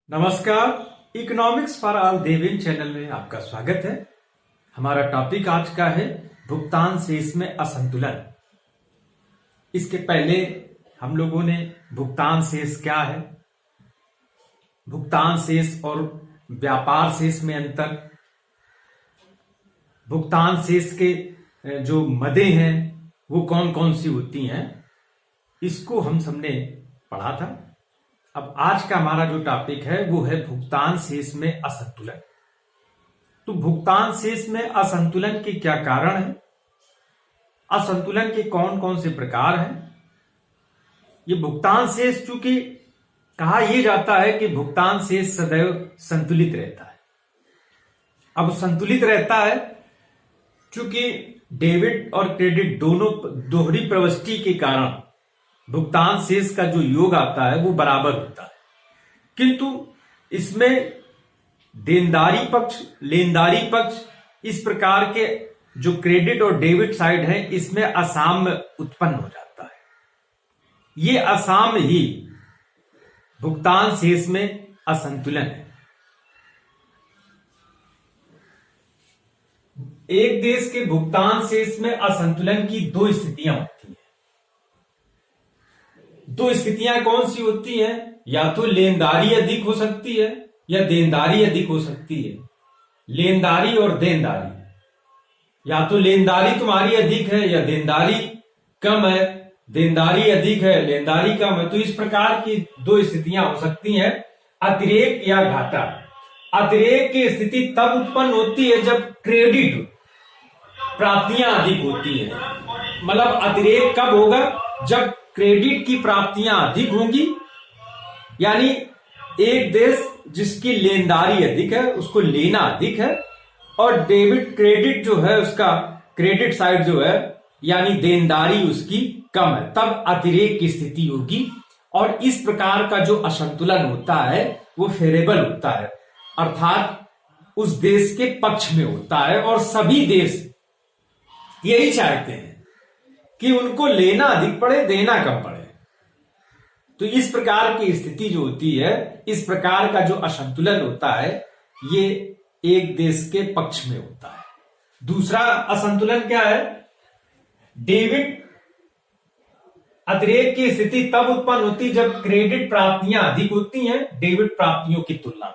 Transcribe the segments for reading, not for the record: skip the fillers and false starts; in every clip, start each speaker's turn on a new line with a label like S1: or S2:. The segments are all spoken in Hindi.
S1: नमस्कार। Economics for all Deven channel में आपका स्वागत है। हमारा टॉपिक आज का है भुगतान शेष में असंतुलन। इसके पहले हम लोगों ने भुगतान शेष क्या है, भुगतान शेष और व्यापार शेष में अंतर, भुगतान शेष के जो मदें हैं वो कौन कौन सी होती हैं, इसको हम सबने पढ़ा था। अब आज का हमारा जो टॉपिक है वो है भुगतान शेष में असंतुलन। तो भुगतान शेष में असंतुलन के क्या कारण है, असंतुलन के कौन कौन से प्रकार हैं। ये भुगतान शेष, चूंकि कहा यह जाता है कि भुगतान शेष सदैव संतुलित रहता है। अब संतुलित रहता है चूंकि डेबिट और क्रेडिट दोनों दोहरी प्रविष्टि के कारण भुगतान शेष का जो योग आता है वो बराबर होता है, किंतु इसमें देनदारी पक्ष, लेनदारी पक्ष, इस प्रकार के जो क्रेडिट और डेबिट साइड है इसमें असाम्य उत्पन्न हो जाता है। ये असाम्य ही भुगतान शेष में असंतुलन है। एक देश के भुगतान शेष में असंतुलन की दो स्थितियां होती हैं। दो स्थितियां कौन सी होती हैं? या तो लेनदारी अधिक हो सकती है या देनदारी अधिक हो सकती है। लेनदारी और देनदारी, या तो लेनदारी तुम्हारी अधिक है या देनदारी कम है, देनदारी अधिक है लेनदारी कम है। तो इस प्रकार की दो स्थितियां हो सकती हैं, अतिरेक या घाटा। अतिरेक की स्थिति तब उत्पन्न होती है जब क्रेडिट प्राप्तियां अधिक होती हैं। मतलब अतिरेक कब होगा? जब क्रेडिट की प्राप्तियां अधिक होंगी, यानी एक देश जिसकी लेनदारी अधिक है उसको लेना अधिक है, और डेबिट क्रेडिट जो है उसका क्रेडिट साइड जो है यानी देनदारी उसकी कम है, तब अतिरेक की स्थिति होगी। और इस प्रकार का जो असंतुलन होता है वो फेवरेबल होता है, अर्थात उस देश के पक्ष में होता है। और सभी देश यही चाहते हैं कि उनको लेना अधिक पड़े, देना कम पड़े। तो इस प्रकार की स्थिति जो होती है, इस प्रकार का जो असंतुलन होता है, ये एक देश के पक्ष में होता है। दूसरा असंतुलन क्या है? डेबिट अतिरेक की स्थिति तब उत्पन्न होती है जब क्रेडिट प्राप्तियां अधिक होती हैं डेबिट प्राप्तियों की तुलना में।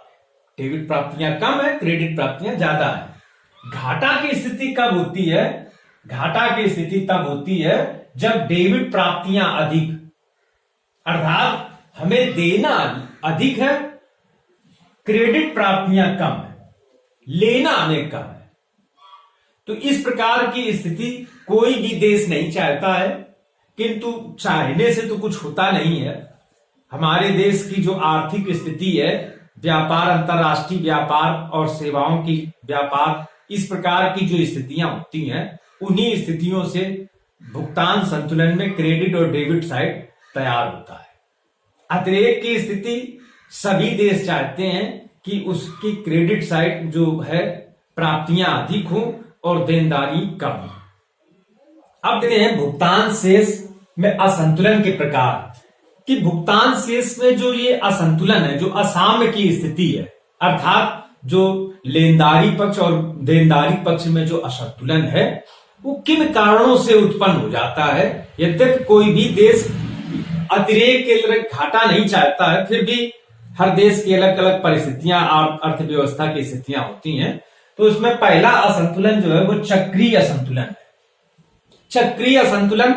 S1: डेबिट प्राप्तियां कम है, क्रेडिट प्राप्तियां ज्यादा है। घाटा की स्थिति कब होती है? घाटा की स्थिति तब होती है जब डेबिट प्राप्तियां अधिक, अर्थात हमें देना अधिक है, क्रेडिट प्राप्तियां कम है, लेना हमें कम है। तो इस प्रकार की स्थिति कोई भी देश नहीं चाहता है, किंतु चाहने से तो कुछ होता नहीं है। हमारे देश की जो आर्थिक स्थिति है, व्यापार, अंतरराष्ट्रीय व्यापार और सेवाओं की व्यापार, इस प्रकार की जो स्थितियां होती हैं, उन्हीं स्थितियों से भुगतान संतुलन में क्रेडिट और डेबिट साइड तैयार होता है। अतिरेक की स्थिति सभी देश चाहते हैं कि उसकी क्रेडिट साइड जो है प्राप्तियां अधिक हो और देनदारी कम हो। अब देखते हैं भुगतान शेष में असंतुलन के प्रकार, कि भुगतान शेष में जो ये असंतुलन है, जो असाम्य की स्थिति है, अर्थात जो लेनदारी पक्ष और देनदारी पक्ष में जो असंतुलन है, वो किन कारणों से उत्पन्न हो जाता है। यद्यपि कोई भी देश अतिरेक के लिए घाटा नहीं चाहता है, फिर भी हर देश की अलग अलग परिस्थितियां और अर्थव्यवस्था की स्थितियां होती हैं। तो उसमें पहला असंतुलन जो है वो चक्रीय असंतुलन है। चक्रीय असंतुलन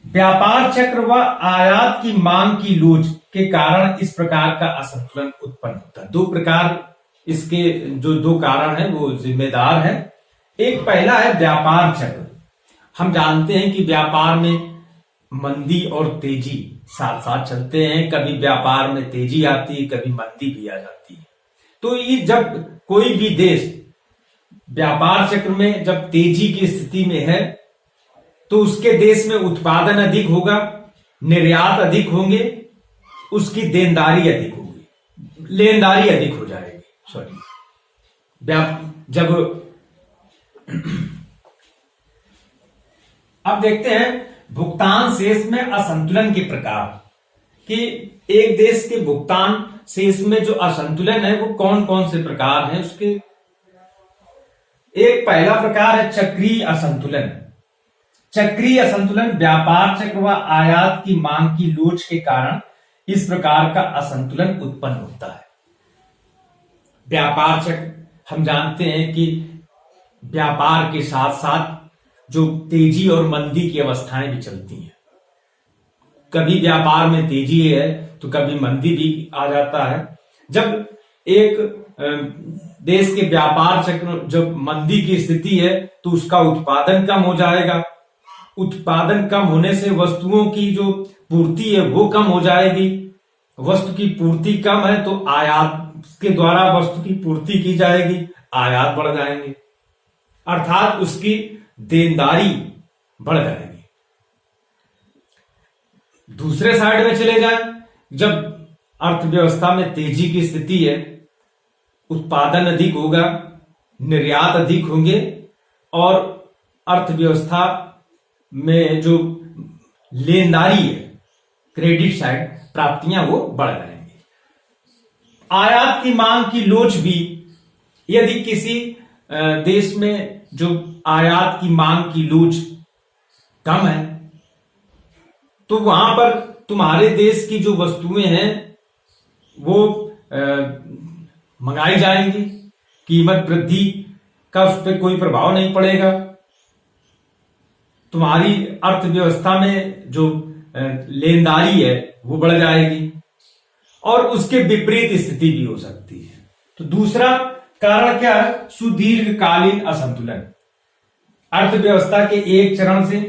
S1: व्यापार चक्र व आयात की मांग की लोच के कारण इस प्रकार का असंतुलन उत्पन्न होता है। दो प्रकार इसके जो दो कारण हैं वो जिम्मेदार हैं। एक पहला है व्यापार चक्र। हम जानते हैं कि व्यापार में मंदी और तेजी साथ साथ चलते हैं। कभी व्यापार में तेजी आती है, कभी मंदी भी आ जाती है। तो ये जब कोई भी देश व्यापार चक्र में जब तेजी की स्थिति में है, तो उसके देश में उत्पादन अधिक होगा, निर्यात अधिक होंगे, उसकी देनदारी अधिक होगी, लेनदारी अधिक हो जाएगी। जब अब देखते हैं भुगतान शेष में असंतुलन के प्रकार, कि एक देश के भुगतान शेष में जो असंतुलन है वो कौन कौन से प्रकार हैं उसके। एक पहला प्रकार है चक्रीय असंतुलन। चक्रीय असंतुलन व्यापार चक्र व आयात की मांग की लोच के कारण इस प्रकार का असंतुलन उत्पन्न होता है। व्यापार चक्र हम जानते हैं कि व्यापार के साथ साथ जो तेजी और मंदी की अवस्थाएं भी चलती हैं। कभी व्यापार में तेजी है तो कभी मंदी भी आ जाता है। जब एक देश के व्यापार चक्र जब मंदी की स्थिति है तो उसका उत्पादन कम हो जाएगा। उत्पादन कम होने से वस्तुओं की जो पूर्ति है वो कम हो जाएगी। वस्तु की पूर्ति कम है तो आयात के द्वारा वस्तु की पूर्ति की जाएगी, आयात बढ़ जाएंगे, अर्थात उसकी देनदारी बढ़ जाएगी। दूसरे साइड में चले जाएं, जब अर्थव्यवस्था में तेजी की स्थिति है, उत्पादन अधिक होगा, निर्यात अधिक होंगे और अर्थव्यवस्था में जो लेनदारी है, क्रेडिट साइड प्राप्तियां वो बढ़ जाएंगी। आयात की मांग की लोच भी, यदि किसी देश में जो आयात की मांग की लोच कम है तो वहां पर तुम्हारे देश की जो वस्तुएं हैं वो मंगाई जाएंगी, कीमत वृद्धि का उस पर कोई प्रभाव नहीं पड़ेगा। तुम्हारी अर्थव्यवस्था में जो लेनदारी है वो बढ़ जाएगी और उसके विपरीत स्थिति भी हो सकती है। तो दूसरा कारण क्या है? सुदीर्घकालीन असंतुलन। अर्थव्यवस्था के एक चरण से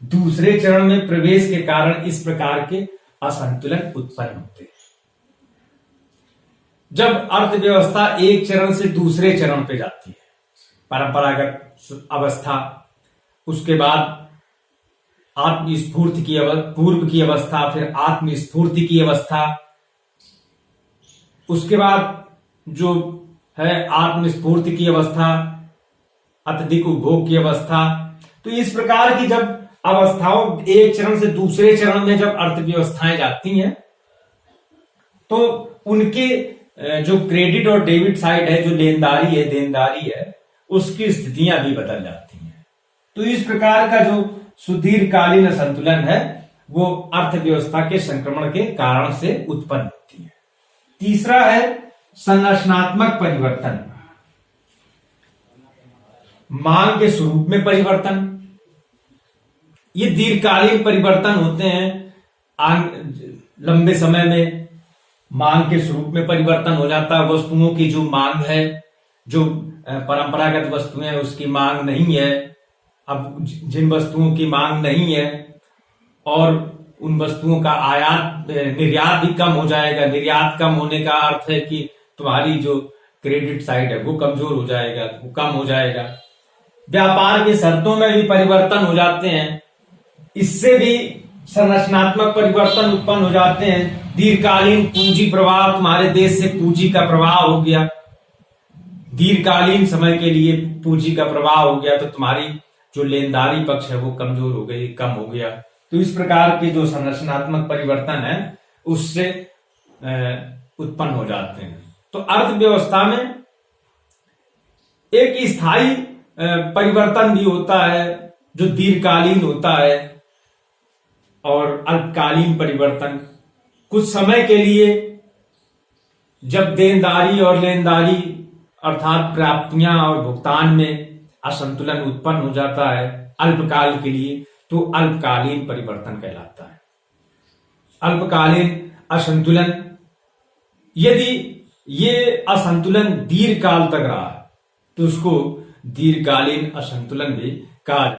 S1: दूसरे चरण में प्रवेश के कारण इस प्रकार के असंतुलन उत्पन्न होते हैं। जब अर्थव्यवस्था एक चरण से दूसरे चरण पे जाती है, परंपरागत अवस्था, उसके बाद आत्मस्फूर्ति की पूर्व की अवस्था, फिर आत्मस्फूर्ति की अवस्था, उसके बाद जो है आत्मस्फूर्ति की अवस्था, अत्यधिक उपभोग की अवस्था। तो इस प्रकार की जब अवस्थाओं एक चरण से दूसरे चरण में जब अर्थव्यवस्थाएं जाती हैं तो उनके जो क्रेडिट और डेबिट साइड है, जो लेनदारी है, देनदारी है, उसकी स्थितियां भी बदल जाती हैं। तो इस प्रकार का जो सुदीर्घकालीन असंतुलन है वो अर्थव्यवस्था के संक्रमण के कारण से उत्पन्न होती है। तीसरा है संरचनात्मक परिवर्तन। मांग के स्वरूप में परिवर्तन। ये दीर्घकालीन परिवर्तन होते हैं। लंबे समय में मांग के स्वरूप में परिवर्तन हो जाता है। वस्तुओं की जो मांग है, जो परंपरागत वस्तुएं हैं उसकी मांग नहीं है, अब जिन वस्तुओं की मांग नहीं है और उन वस्तुओं का आयात निर्यात भी कम हो जाएगा। निर्यात कम होने का अर्थ है कि तुम्हारी जो क्रेडिट साइड है वो कमजोर हो जाएगा, वो कम हो जाएगा। व्यापार की शर्तों में भी परिवर्तन हो जाते हैं, इससे भी संरचनात्मक परिवर्तन उत्पन्न हो जाते हैं। दीर्घकालीन पूंजी प्रवाह, तुम्हारे देश से पूंजी का प्रवाह हो गया, दीर्घकालीन समय के लिए पूंजी का प्रवाह हो गया तो तुम्हारी जो लेनदारी पक्ष है वो कमजोर हो गई, कम हो गया। तो इस प्रकार के जो संरचनात्मक परिवर्तन है उससे उत्पन्न हो जाते हैं। तो अर्थव्यवस्था में एक स्थायी परिवर्तन भी होता है जो दीर्घकालीन होता है और अल्पकालीन परिवर्तन। कुछ समय के लिए जब देनदारी और लेनदारी अर्थात प्राप्तियां और भुगतान में असंतुलन उत्पन्न हो जाता है अल्पकाल के लिए, तो अल्पकालीन परिवर्तन कहलाता है। अल्पकालीन असंतुलन, यदि ये असंतुलन दीर्घकाल तक रहा तो उसको दीर्घकालीन असंतुलन भी कहा